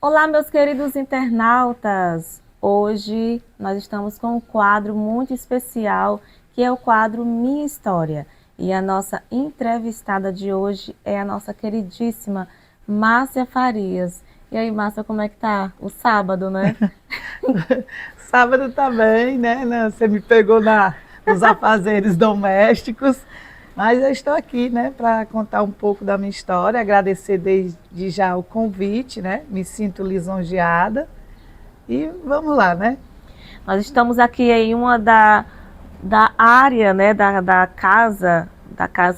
Olá, meus queridos internautas! Hoje nós estamos com um quadro muito especial, que é o quadro Minha História. E a nossa entrevistada de hoje é a nossa queridíssima Márcia Farias. E aí, Márcia, como é que tá? O sábado, né? Sábado também, né? Você me pegou nos afazeres domésticos, mas eu estou aqui, né, para contar um pouco da minha história, agradecer desde já o convite, né? Me sinto lisonjeada e vamos lá, né? Nós estamos aqui em uma da área, né, da casa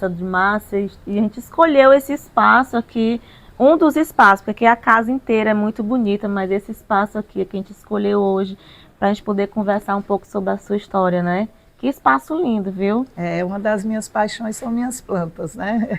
de Márcia, e a gente escolheu esse espaço aqui, um dos espaços, porque a casa inteira é muito bonita, mas esse espaço aqui é que a gente escolheu hoje para a gente poder conversar um pouco sobre a sua história, né? Que espaço lindo, viu? É, uma das minhas paixões são minhas plantas, né?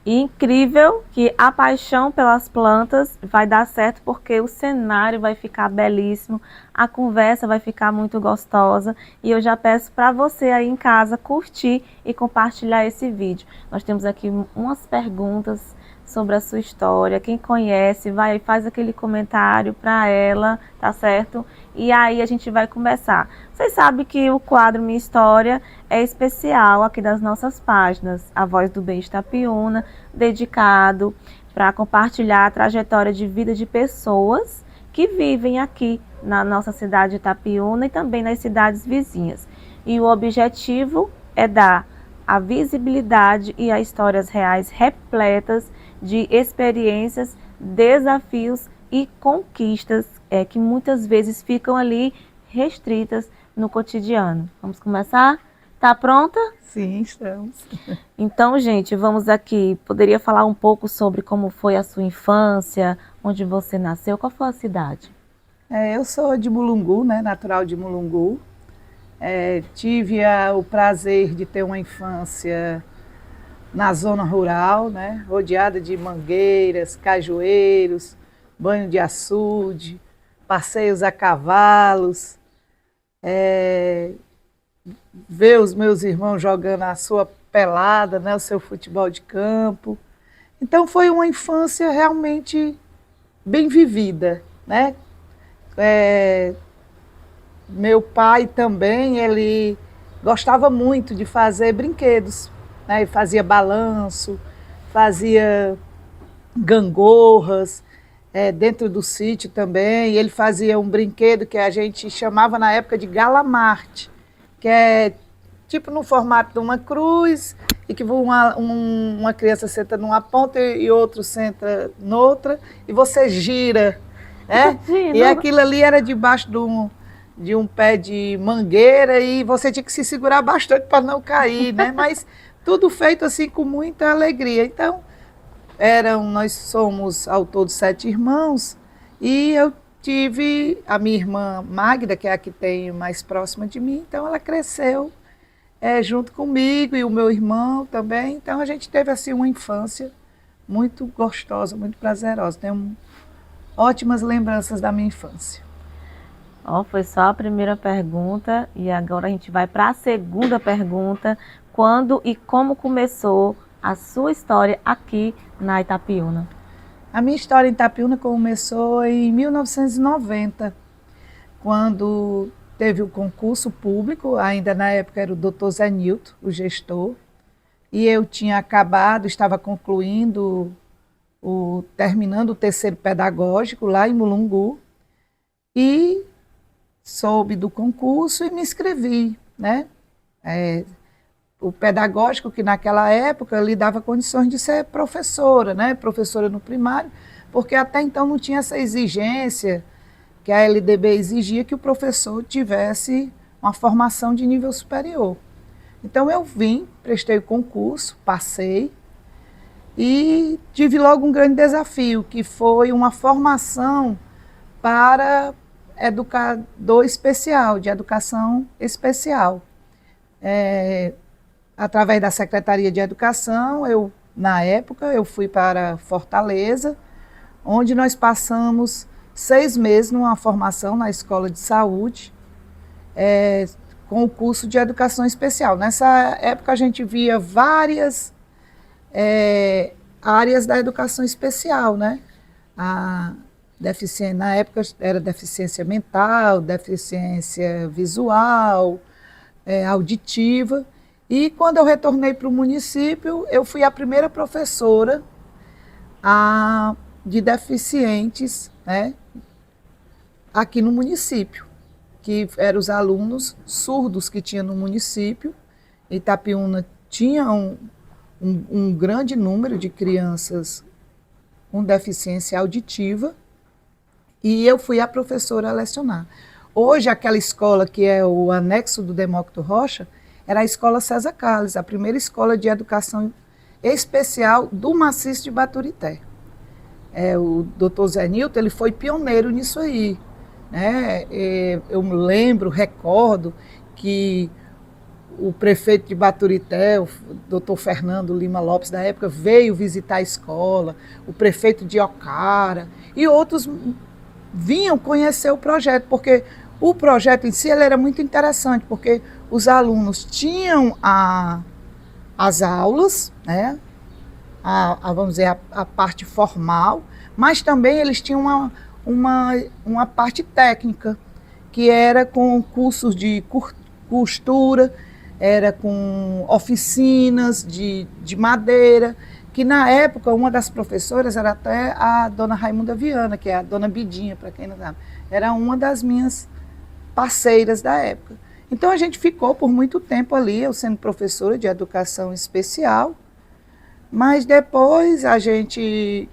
E incrível que a paixão pelas plantas vai dar certo porque o cenário vai ficar belíssimo, a conversa vai ficar muito gostosa e eu já peço para você aí em casa curtir e compartilhar esse vídeo. Nós temos aqui umas perguntas sobre a sua história. Quem conhece, vai faz aquele comentário para ela, tá certo? E aí a gente vai começar. Vocês sabem que o quadro Minha História é especial aqui das nossas páginas, A Voz do Bem Itapiúna, dedicado para compartilhar a trajetória de vida de pessoas que vivem aqui na nossa cidade de Itapiúna e também nas cidades vizinhas. E o objetivo é dar a visibilidade e as histórias reais repletas de experiências, desafios e conquistas que muitas vezes ficam ali restritas no cotidiano. Vamos começar? Tá pronta? Sim, estamos. Então, gente, vamos aqui. Poderia falar um pouco sobre como foi a sua infância, onde você nasceu, qual foi a cidade? É, eu sou de Mulungu, né? Natural de Mulungu. Tive o prazer de ter uma infância na zona rural, né? Rodeada de mangueiras, cajueiros, banho de açude, passeios a cavalos, ver os meus irmãos jogando a sua pelada, né? O seu futebol de campo. Então foi uma infância realmente bem vivida, né? É, Meu pai também, ele gostava muito de fazer brinquedos, né? Ele fazia balanço, fazia gangorras, dentro do sítio também. E ele fazia um brinquedo que a gente chamava na época de galamarte, que é tipo no formato de uma cruz, e que uma criança senta numa ponta e outro senta noutra, e você gira, né? E Imagino. aquilo ali era debaixo de um pé de mangueira e você tinha que se segurar bastante para não cair, né? Mas tudo feito assim com muita alegria. Então, nós somos ao todo 7 irmãos e eu tive a minha irmã Magda, que é a que tem mais próxima de mim, então ela cresceu junto comigo e o meu irmão também. Então a gente teve assim uma infância muito gostosa, muito prazerosa. Tenho ótimas lembranças da minha infância. Ó, foi só a primeira pergunta e agora a gente vai para a segunda pergunta. Quando e como começou a sua história aqui na Itapiúna? A minha história em Itapiúna começou em 1990, quando teve o concurso público, ainda na época era o Dr. Zé Nilton, o gestor, e eu tinha acabado, estava concluindo, terminando o terceiro pedagógico lá em Mulungu, e soube do concurso e me inscrevi, né? O pedagógico, que naquela época lhe dava condições de ser professora, né? Professora no primário, porque até então não tinha essa exigência que a LDB exigia que o professor tivesse uma formação de nível superior. Então eu vim, prestei o concurso, passei e tive logo um grande desafio, que foi uma formação para educador especial, de educação especial. Através da Secretaria de Educação, na época, eu fui para Fortaleza, onde nós passamos 6 meses numa formação na escola de saúde, com o curso de educação especial. Nessa época a gente via várias áreas da educação especial, né? Na época era deficiência mental, deficiência visual, auditiva. E quando eu retornei para o município, eu fui a primeira professora de deficientes, né, aqui no município, que eram os alunos surdos que tinha no município. Itapiúna tinha um grande número de crianças com deficiência auditiva, e eu fui a professora a lecionar. Hoje, aquela escola que é o anexo do Demócrito Rocha, era a Escola César Carlos, a primeira escola de educação especial do maciço de Baturité. O doutor Zé Nilton, ele foi pioneiro nisso aí, né? Eu me lembro, recordo que o prefeito de Baturité, o doutor Fernando Lima Lopes, da época, veio visitar a escola, o prefeito de Ocara e outros vinham conhecer o projeto, porque o projeto em si ele era muito interessante, porque os alunos tinham as aulas, né? Vamos dizer, a parte formal, mas também eles tinham uma parte técnica, que era com cursos de costura, era com oficinas de madeira, que na época uma das professoras era até a dona Raimunda Viana, que é a dona Bidinha, para quem não sabe, era uma das minhas parceiras da época. Então a gente ficou por muito tempo ali, eu sendo professora de educação especial, mas depois a gente,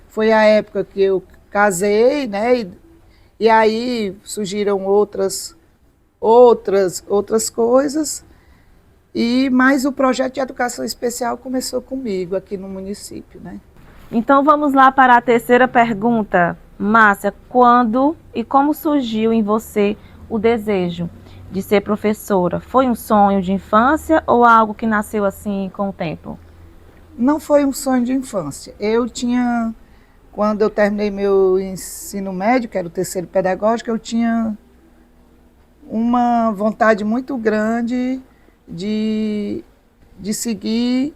foi a época que eu casei, né, e aí surgiram outras coisas, mas o projeto de educação especial começou comigo aqui no município, né? Então vamos lá para a terceira pergunta. Márcia, quando e como surgiu em você o desejo de ser professora? Foi um sonho de infância ou algo que nasceu assim com o tempo? Não foi um sonho de infância. Quando eu terminei meu ensino médio, que era o terceiro pedagógico, eu tinha uma vontade muito grande de seguir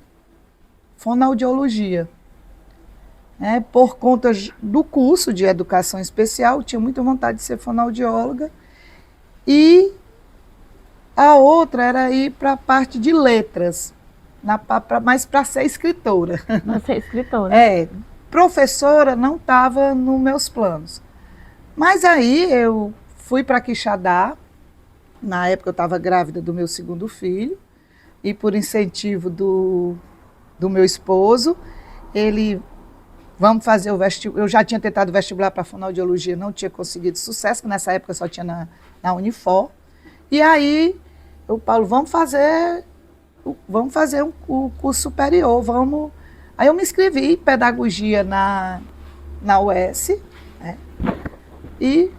fonoaudiologia. Por conta do curso de educação especial, eu tinha muita vontade de ser fonoaudióloga. E a outra era ir para a parte de letras, mas para ser escritora. Para ser escritora. Professora não estava nos meus planos. Mas aí eu fui para Quixadá. Na época eu estava grávida do meu segundo filho, e por incentivo do meu esposo, vamos fazer o vestibular. Eu já tinha tentado vestibular para fonoaudiologia, não tinha conseguido sucesso, porque nessa época só tinha na Unifor. E aí, Paulo, vamos fazer um curso superior, vamos. Aí eu me inscrevi em pedagogia na UES, né, e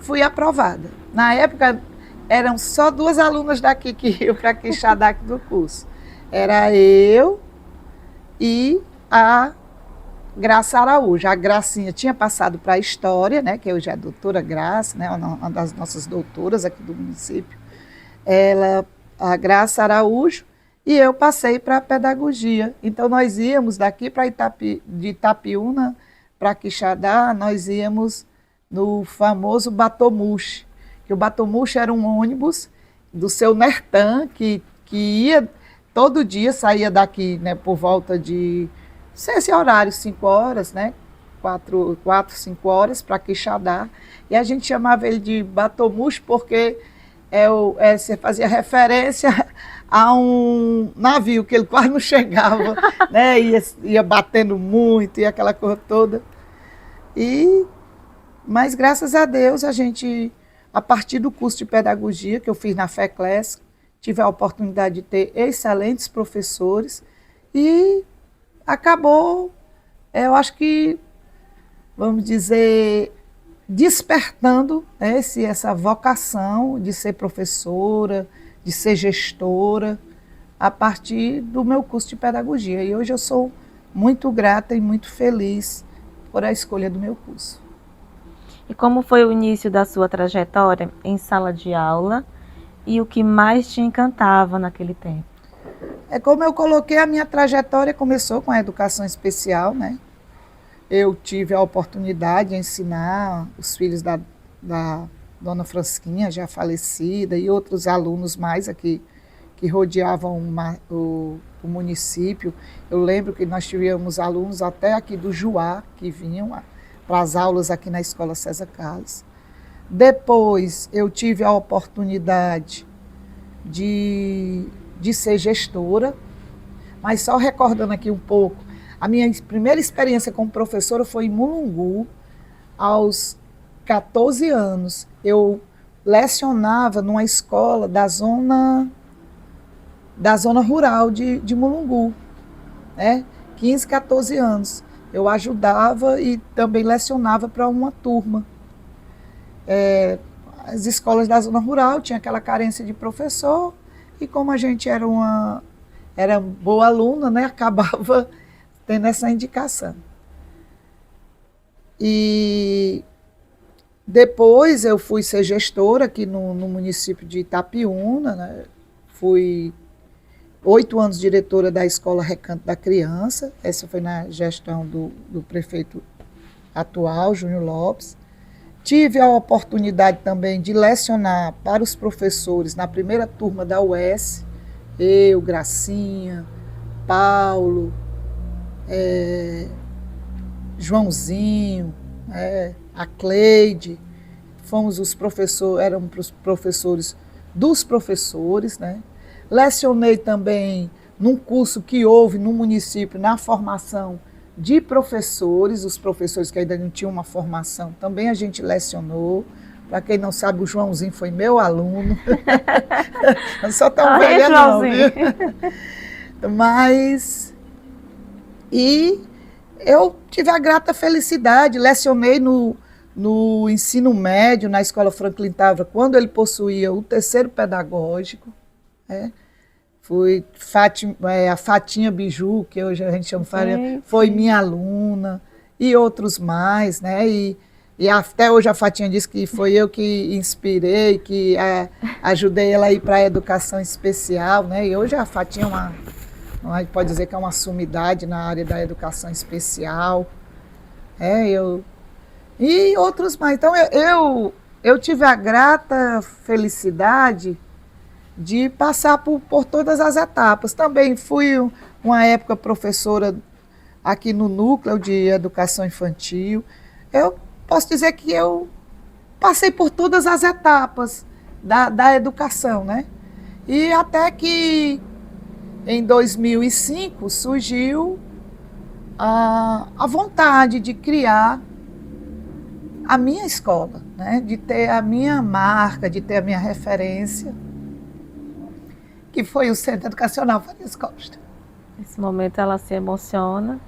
fui aprovada. Na época, eram só 2 alunas daqui que iam para Quixadá do curso. Era eu e a Graça Araújo. A Gracinha tinha passado para a História, né, que hoje é a doutora Graça, né, uma das nossas doutoras aqui do município. A Graça Araújo, e eu passei para a Pedagogia. Então nós íamos daqui de Itapiúna para Quixadá, nós íamos no famoso Batomuxe, que o Batomuxe era um ônibus do seu Nertan, que ia todo dia, saía daqui, né, por volta de, esse horário, 5 horas, né, 4, 5 horas para Quixadá, e a gente chamava ele de Batomuxe porque você fazia referência a um navio que ele quase não chegava, né, ia batendo muito e aquela coisa toda. Mas graças a Deus a partir do curso de pedagogia que eu fiz na FECLES, tive a oportunidade de ter excelentes professores e acabou, eu acho que, vamos dizer, despertando, né, essa vocação de ser professora, de ser gestora, a partir do meu curso de pedagogia. E hoje eu sou muito grata e muito feliz por a escolha do meu curso. E como foi o início da sua trajetória em sala de aula e o que mais te encantava naquele tempo? Como eu coloquei, a minha trajetória começou com a educação especial, né? eu tive a oportunidade de ensinar os filhos da dona Francisquinha, já falecida, e outros alunos mais aqui que rodeavam o município. Eu lembro que nós tivemos alunos até aqui do Juá, que vinham para as aulas aqui na Escola César Carlos. Depois eu tive a oportunidade de ser gestora, mas só recordando aqui um pouco, a minha primeira experiência como professora foi em Mulungu, aos 14 anos. Eu lecionava numa escola da zona rural de Mulungu, né? 15, 14 anos. Eu ajudava e também lecionava para uma turma. As escolas da zona rural tinham aquela carência de professor, e como a gente era boa aluna, né, acabava tendo essa indicação. E depois eu fui ser gestora aqui no município de Itapiúna, né? Fui 8 anos diretora da Escola Recanto da Criança, essa foi na gestão do prefeito atual, Júnior Lopes. Tive a oportunidade também de lecionar para os professores na primeira turma da UES, eu, Gracinha, Paulo, Joãozinho, a Cleide, éramos os professores dos professores, né? Lecionei também num curso que houve no município, na formação de professores, os professores que ainda não tinham uma formação, também a gente lecionou. Para quem não sabe, o Joãozinho foi meu aluno. Não sou tão velha não, viu? Mas, e eu tive a grata felicidade, lecionei no ensino médio, na Escola Franklin Távora, quando ele possuía o terceiro pedagógico, né? Fui a Fatinha Biju, que hoje a gente chama Farinha, foi minha aluna, e outros mais, né? E até hoje a Fatinha disse que foi eu que inspirei, que ajudei ela a ir para a educação especial, né? E hoje a Fatinha pode dizer que é uma sumidade na área da educação especial. E outros mais. Então eu tive a grata felicidade de passar por todas as etapas. Também fui uma época professora aqui no núcleo de educação infantil. Eu posso dizer que eu passei por todas as etapas da educação, né? E até que em 2005 surgiu a vontade de criar a minha escola, né? De ter a minha marca, de ter a minha referência, que foi o Centro Educacional Farias Costa. Nesse momento ela se emociona.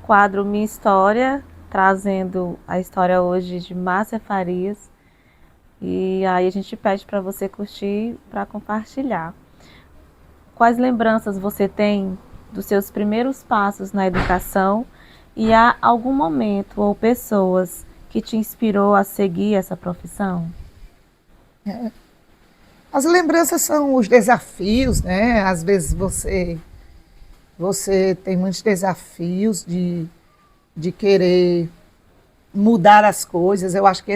Quadro Minha História, trazendo a história hoje de Márcia Farias. E aí a gente pede para você curtir, para compartilhar. Quais lembranças você tem dos seus primeiros passos na educação? E há algum momento ou pessoas que te inspirou a seguir essa profissão? As lembranças são os desafios, né? Às vezes você tem muitos desafios de querer mudar as coisas. Eu acho que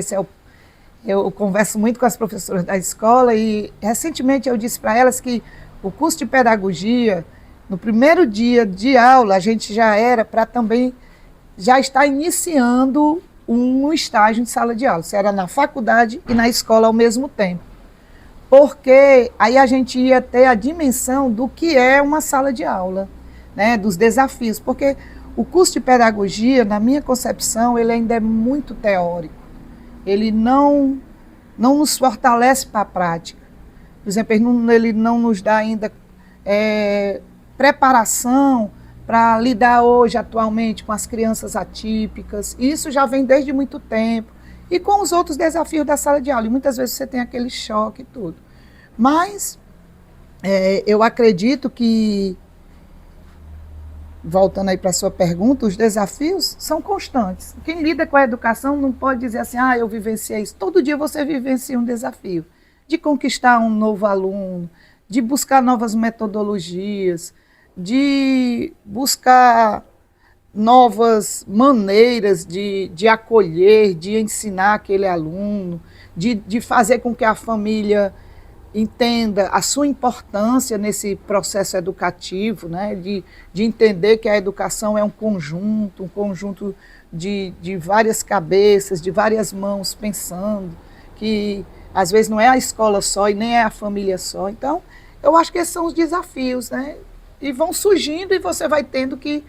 eu converso muito com as professoras da escola e recentemente eu disse para elas que o curso de pedagogia, no primeiro dia de aula, a gente já era para também já estar iniciando um estágio de sala de aula. Isso era na faculdade e na escola ao mesmo tempo. Porque aí a gente ia ter a dimensão do que é uma sala de aula, né, dos desafios. Porque o curso de pedagogia, na minha concepção, ele ainda é muito teórico. Ele não nos fortalece para a prática. Por exemplo, ele não nos dá ainda preparação para lidar hoje, atualmente, com as crianças atípicas. Isso já vem desde muito tempo. E com os outros desafios da sala de aula. E muitas vezes você tem aquele choque e tudo. Mas eu acredito que, voltando aí para a sua pergunta, os desafios são constantes. Quem lida com a educação não pode dizer assim, eu vivenciei isso. Todo dia você vivencia um desafio de conquistar um novo aluno, de buscar novas metodologias, de buscar novas maneiras de acolher, de ensinar aquele aluno, de fazer com que a família entenda a sua importância nesse processo educativo, né? De entender que a educação é um conjunto de várias cabeças, de várias mãos pensando, que às vezes não é a escola só e nem é a família só. Então, eu acho que esses são os desafios, né? E vão surgindo e você vai tendo que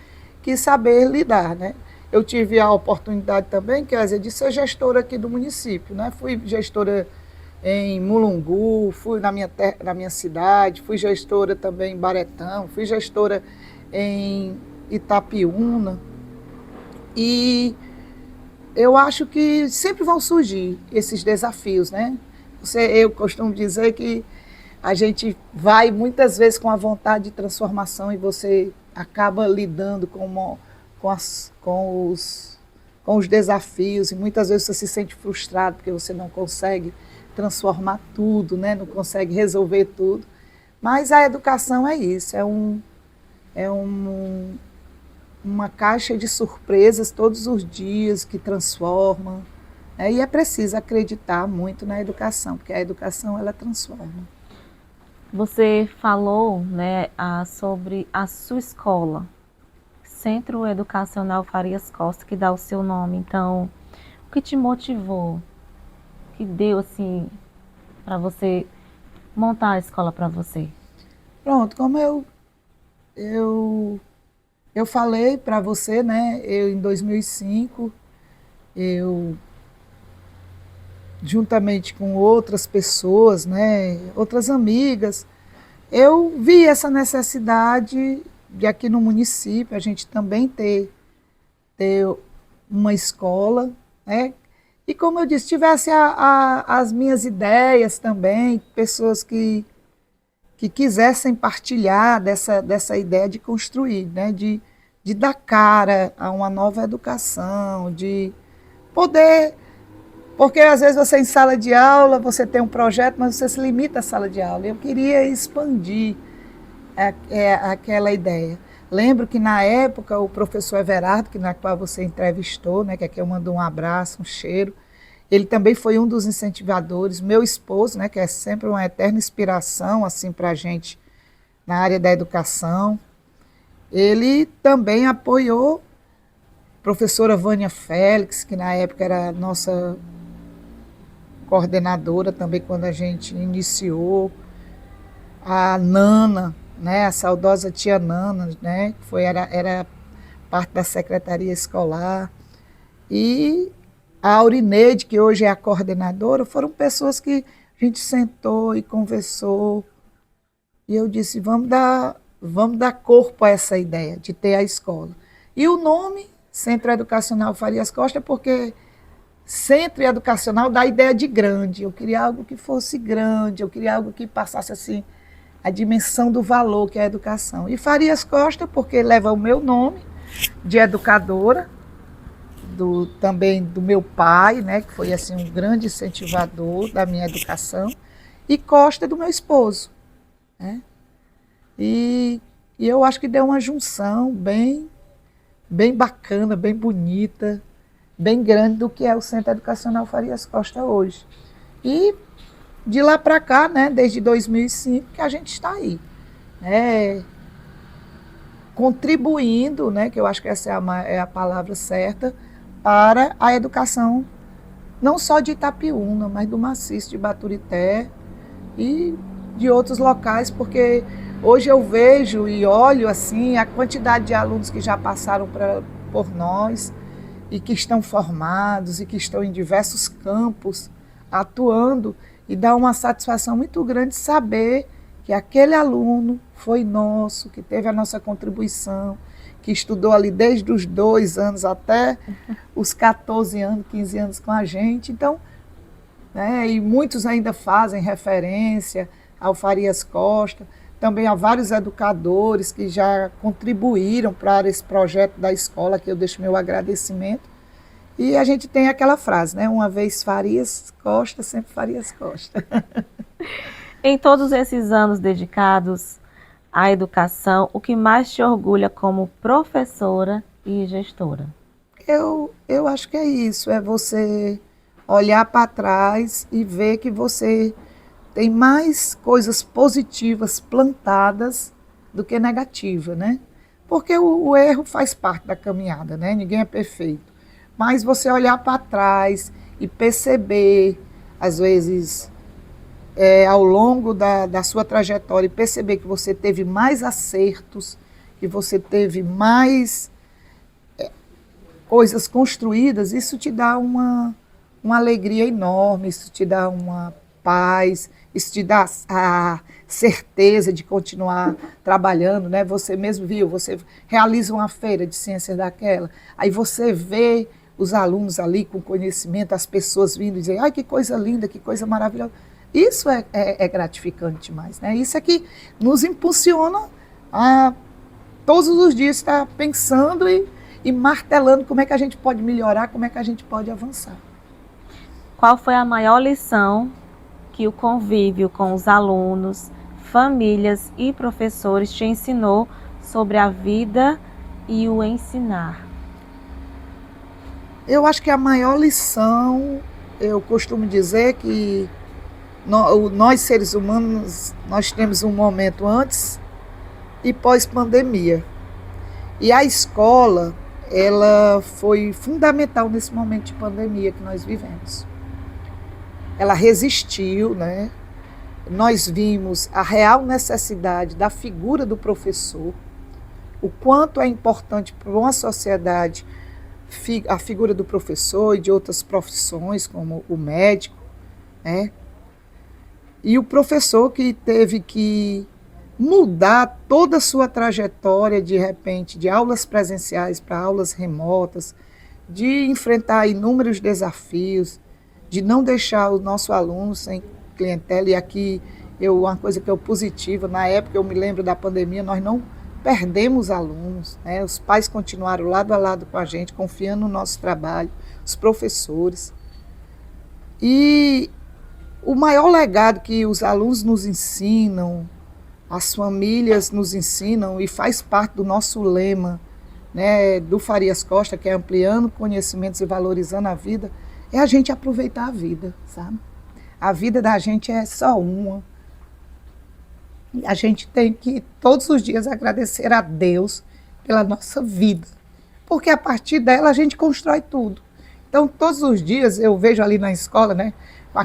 saber lidar, né? Eu tive a oportunidade também, quer dizer, de ser gestora aqui do município, né? Fui gestora em Mulungu, fui na minha cidade, fui gestora também em Baretão, fui gestora em Itapiúna. E eu acho que sempre vão surgir esses desafios, né? Eu costumo dizer que a gente vai muitas vezes com a vontade de transformação e você acaba lidando com os desafios e muitas vezes você se sente frustrado porque você não consegue transformar tudo, né? Não consegue resolver tudo. Mas a educação é isso, uma caixa de surpresas todos os dias que transforma. Né? E é preciso acreditar muito na educação, porque a educação ela transforma. Você falou, né, sobre a sua escola, Centro Educacional Farias Costa, que dá o seu nome. Então, o que te motivou? O que deu, assim, para você montar a escola para você? Pronto, como eu falei para você, né, eu em 2005, eu juntamente com outras pessoas, né, outras amigas, eu vi essa necessidade de aqui no município a gente também ter uma escola, né? E como eu disse, tivesse as minhas ideias também, pessoas que quisessem partilhar dessa ideia de construir, né? De dar cara a uma nova educação, de poder. Porque às vezes você em sala de aula, você tem um projeto, mas você se limita à sala de aula. Eu queria expandir aquela ideia. Lembro que na época o professor Everardo, na qual você entrevistou, né, que aqui eu mando um abraço, um cheiro, ele também foi um dos incentivadores, meu esposo, né, que é sempre uma eterna inspiração assim, para a gente na área da educação. Ele também apoiou a professora Vânia Félix, que na época era nossa coordenadora também quando a gente iniciou, a Nana, né, a saudosa tia Nana, né, que era parte da secretaria escolar, e a Aurineide, que hoje é a coordenadora, foram pessoas que a gente sentou e conversou, e eu disse, vamos dar corpo a essa ideia de ter a escola. E o nome, Centro Educacional Farias Costa, porque Centro Educacional dá a ideia de grande. Eu queria algo que fosse grande, eu queria algo que passasse assim a dimensão do valor que é a educação. E Farias Costa, porque leva o meu nome de educadora, também do meu pai, né, que foi assim um grande incentivador da minha educação, e Costa do meu esposo. Né? E eu acho que deu uma junção bem bacana, bem bonita, bem grande do que é o Centro Educacional Farias Costa hoje. E de lá para cá, né, desde 2005, que a gente está aí, né, contribuindo, né, que eu acho que essa é a palavra certa, para a educação, não só de Itapiúna, mas do maciço de Baturité e de outros locais, porque hoje eu vejo e olho assim a quantidade de alunos que já passaram por nós, e que estão formados e que estão em diversos campos atuando, e dá uma satisfação muito grande saber que aquele aluno foi nosso, que teve a nossa contribuição, que estudou ali desde os 2 anos até os 14 anos, 15 anos com a gente. Então, né, e muitos ainda fazem referência ao Farias Costa, também há vários educadores que já contribuíram para esse projeto da escola, que eu deixo meu agradecimento. E a gente tem aquela frase, né? Uma vez Farias Costa, sempre Farias Costa. Em todos esses anos dedicados à educação, o que mais te orgulha como professora e gestora? Eu acho que é isso, é você olhar para trás e ver que você tem mais coisas positivas plantadas do que negativas, né? Porque o erro faz parte da caminhada, né? Ninguém é perfeito. Mas você olhar para trás e perceber, às vezes, ao longo da sua trajetória, e perceber que você teve mais acertos, que você teve mais coisas construídas, isso te dá uma alegria enorme, isso te dá uma paz, isso te dá a certeza de continuar trabalhando, né? Você mesmo viu, você realiza uma feira de ciências daquela, aí você vê os alunos ali com conhecimento, as pessoas vindo e dizendo, ai, que coisa linda, que coisa maravilhosa. Isso é gratificante demais, né? Isso é que nos impulsiona a todos os dias estar pensando e martelando como é que a gente pode melhorar, como é que a gente pode avançar. Qual foi a maior lição que o convívio com os alunos, famílias e professores te ensinou sobre a vida e o ensinar? Eu acho que a maior lição, eu costumo dizer que nós seres humanos, nós temos um momento antes e pós-pandemia. E a escola, ela foi fundamental nesse momento de pandemia que nós vivemos. Ela resistiu, né? Nós vimos a real necessidade da figura do professor, o quanto é importante para uma sociedade a figura do professor e de outras profissões, como o médico, né? E o professor que teve que mudar toda a sua trajetória, de repente, de aulas presenciais para aulas remotas, de enfrentar inúmeros desafios, de não deixar o nosso aluno sem clientela. E aqui, uma coisa que é positiva, na época eu me lembro da pandemia, nós não perdemos alunos, né? Os pais continuaram lado a lado com a gente, confiando no nosso trabalho, os professores. E o maior legado que os alunos nos ensinam, as famílias nos ensinam e faz parte do nosso lema, né, do Farias Costa, que é ampliando conhecimentos e valorizando a vida, é a gente aproveitar a vida, sabe? A vida da gente é só uma. E a gente tem que todos os dias agradecer a Deus pela nossa vida, porque a partir dela a gente constrói tudo. Então, todos os dias eu vejo ali na escola, né, com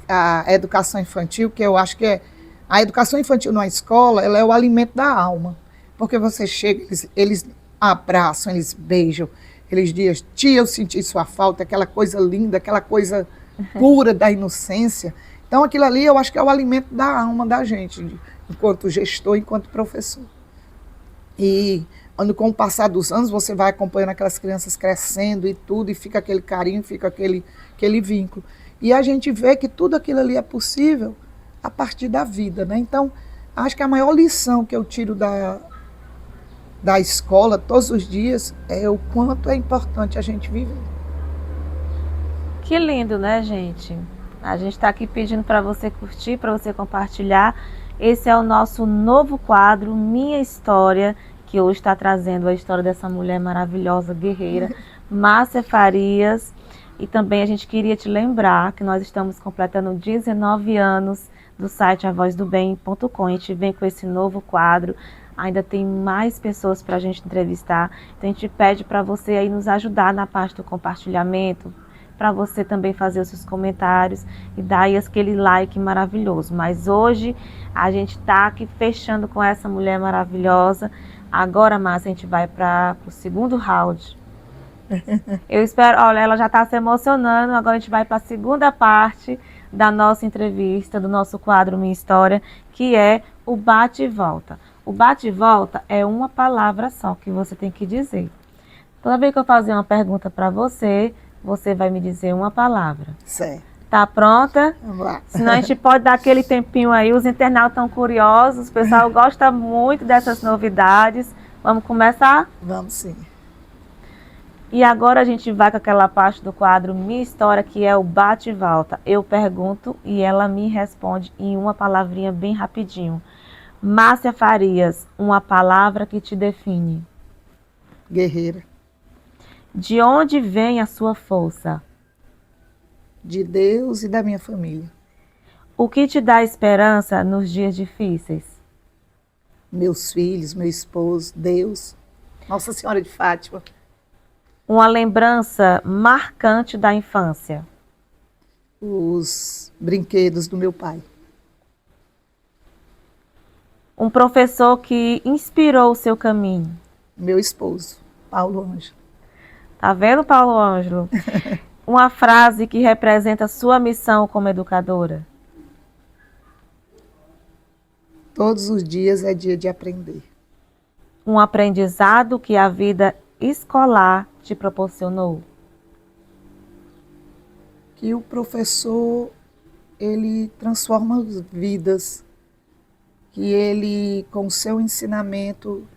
a educação infantil, que eu acho que a educação infantil na escola, ela é o alimento da alma. Porque você chega, eles abraçam, eles beijam, eles dizem, tia, eu senti sua falta, aquela coisa linda, aquela coisa pura da inocência. Então, aquilo ali eu acho que é o alimento da alma da gente, enquanto gestor, enquanto professor. E com o passar dos anos, você vai acompanhando aquelas crianças crescendo e tudo, e fica aquele carinho, fica aquele vínculo. E a gente vê que tudo aquilo ali é possível a partir da vida, né? Então, acho que a maior lição que eu tiro da escola todos os dias é o quanto é importante a gente viver. Que lindo, né, gente? A gente está aqui pedindo para você curtir, para você compartilhar. Esse é o nosso novo quadro, Minha História, que hoje está trazendo a história dessa mulher maravilhosa, guerreira, Márcia Farias. E também a gente queria te lembrar que nós estamos completando 19 anos do site avozdobem.com. A gente vem com esse novo quadro, ainda tem mais pessoas para a gente entrevistar. Então a gente pede para você aí nos ajudar na parte do compartilhamento, para você também fazer os seus comentários e dar aí aquele like maravilhoso. Mas hoje a gente está aqui fechando com essa mulher maravilhosa. Agora, Márcia, a gente vai para o segundo round. Eu espero, olha, ela já está se emocionando. Agora a gente vai para a segunda parte da nossa entrevista, do nosso quadro Minha História, que é o bate e volta. O bate e volta é uma palavra só que você tem que dizer. Toda vez que eu fazer uma pergunta para você, você vai me dizer uma palavra. Certo. Tá pronta? Vamos lá. Senão a gente pode dar aquele tempinho aí. Os internautas estão curiosos, o pessoal gosta muito dessas novidades. Vamos começar? Vamos sim. E agora a gente vai com aquela parte do quadro Minha História, que é o bate e volta. Eu pergunto e ela me responde em uma palavrinha bem rapidinho. Márcia Farias, uma palavra que te define. Guerreira. De onde vem a sua força? De Deus e da minha família. O que te dá esperança nos dias difíceis? Meus filhos, meu esposo, Deus, Nossa Senhora de Fátima. Uma lembrança marcante da infância? Os brinquedos do meu pai. Um professor que inspirou o seu caminho? Meu esposo, Paulo Ângelo. Tá vendo, Paulo Ângelo? Uma frase que representa a sua missão como educadora? Todos os dias é dia de aprender. Um aprendizado que a vida escolar te proporcionou? Que o professor, ele transforma as vidas, que ele, com o seu ensinamento,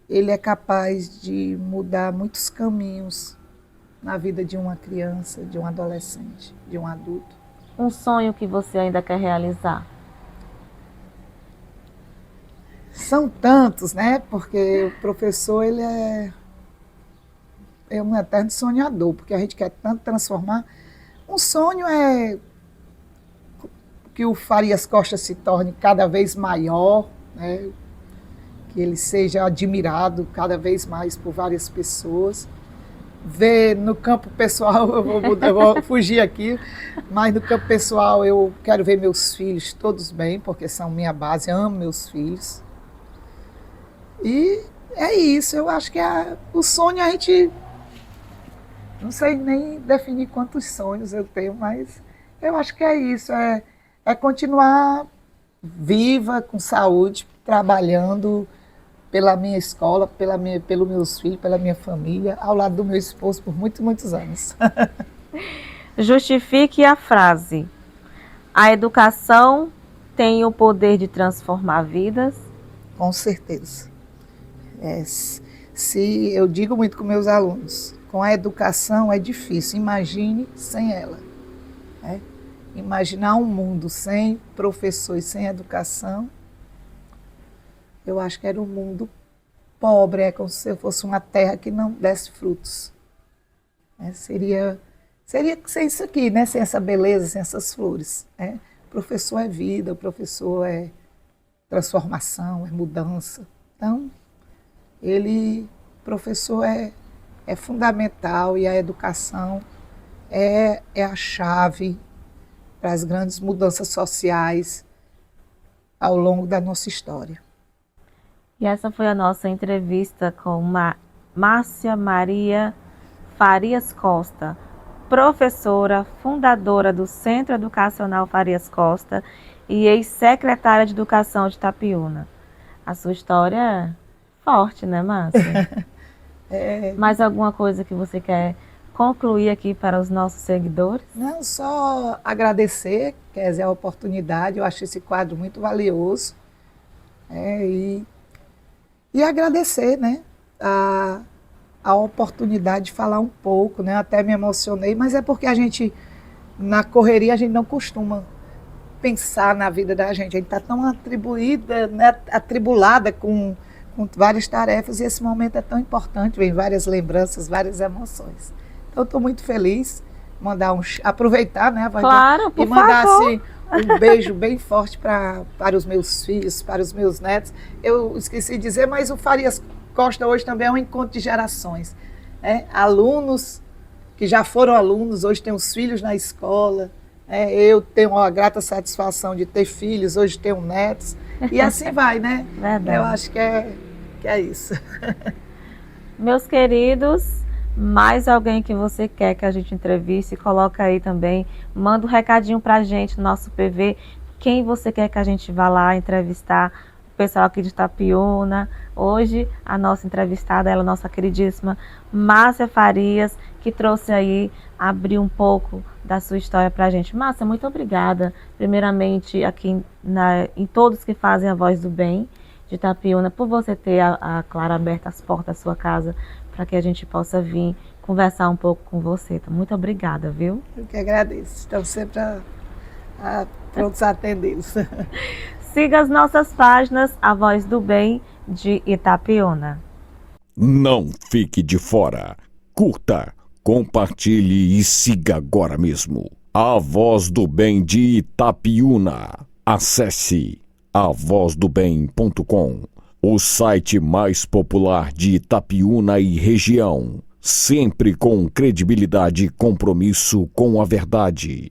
ele é capaz de mudar muitos caminhos na vida de uma criança, de um adolescente, de um adulto. Um sonho que você ainda quer realizar? São tantos, né? Porque o professor, ele é um eterno sonhador, porque a gente quer tanto transformar. Um sonho é que o Farias Costa se torne cada vez maior, né? Que ele seja admirado cada vez mais por várias pessoas. Ver no campo pessoal, eu vou fugir aqui, mas no campo pessoal eu quero ver meus filhos todos bem, porque são minha base, amo meus filhos. E é isso, eu acho que o sonho a gente, não sei nem definir quantos sonhos eu tenho, mas eu acho que é isso, é continuar viva, com saúde, trabalhando pela minha escola, pelos meus filhos, pela minha família, ao lado do meu esposo por muitos, muitos anos. Justifique a frase: a educação tem o poder de transformar vidas? Com certeza. Se eu digo muito com meus alunos, com a educação é difícil, imagine sem ela. Né? Imaginar um mundo sem professor e sem educação, eu acho que era um mundo pobre, é como se fosse uma terra que não desse frutos. Seria sem isso aqui, né? Sem essa beleza, sem essas flores. Né? O professor é vida, o professor é transformação, é mudança. Então, professor é fundamental e a educação é a chave para as grandes mudanças sociais ao longo da nossa história. E essa foi a nossa entrevista com Márcia Maria Farias Costa, professora, fundadora do Centro Educacional Farias Costa e ex-secretária de Educação de Itapiúna. A sua história é forte, né, Márcia? Mais alguma coisa que você quer concluir aqui para os nossos seguidores? Não, só agradecer, Kézia, a oportunidade. Eu acho esse quadro muito valioso. E agradecer, né, a oportunidade de falar um pouco, né? Até me emocionei, mas é porque a gente, na correria, a gente não costuma pensar na vida da gente. A gente está tão atribuída, né, atribulada com várias tarefas, e esse momento é tão importante, vem várias lembranças, várias emoções. Então, estou muito feliz, aproveitar, né, claro, por e mandar favor. assim, um beijo bem forte para os meus filhos, para os meus netos. Eu esqueci de dizer, mas o Farias Costa hoje também é um encontro de gerações. Né? Alunos que já foram alunos, hoje têm os filhos na escola. Eu tenho a grata satisfação de ter filhos, hoje tenho netos. E assim vai, né? Verdade. Eu acho que é isso. Meus queridos, mais alguém que você quer que a gente entreviste, coloca aí também, manda um recadinho pra gente no nosso PV, quem você quer que a gente vá lá entrevistar, o pessoal aqui de Itapiúna. Hoje a nossa entrevistada é a nossa queridíssima Márcia Farias, que trouxe aí, abriu um pouco da sua história pra gente. Márcia, muito obrigada, primeiramente aqui em todos que fazem a Voz do Bem de Itapiúna, por você ter a Clara aberta as portas da sua casa, para que a gente possa vir conversar um pouco com você. Então, muito obrigada, viu? Eu que agradeço. Estamos sempre prontos a atendê-los. Siga as nossas páginas, A Voz do Bem de Itapiúna. Não fique de fora. Curta, compartilhe e siga agora mesmo A Voz do Bem de Itapiúna. Acesse avozdobem.com, o site mais popular de Itapiúna e região, sempre com credibilidade e compromisso com a verdade.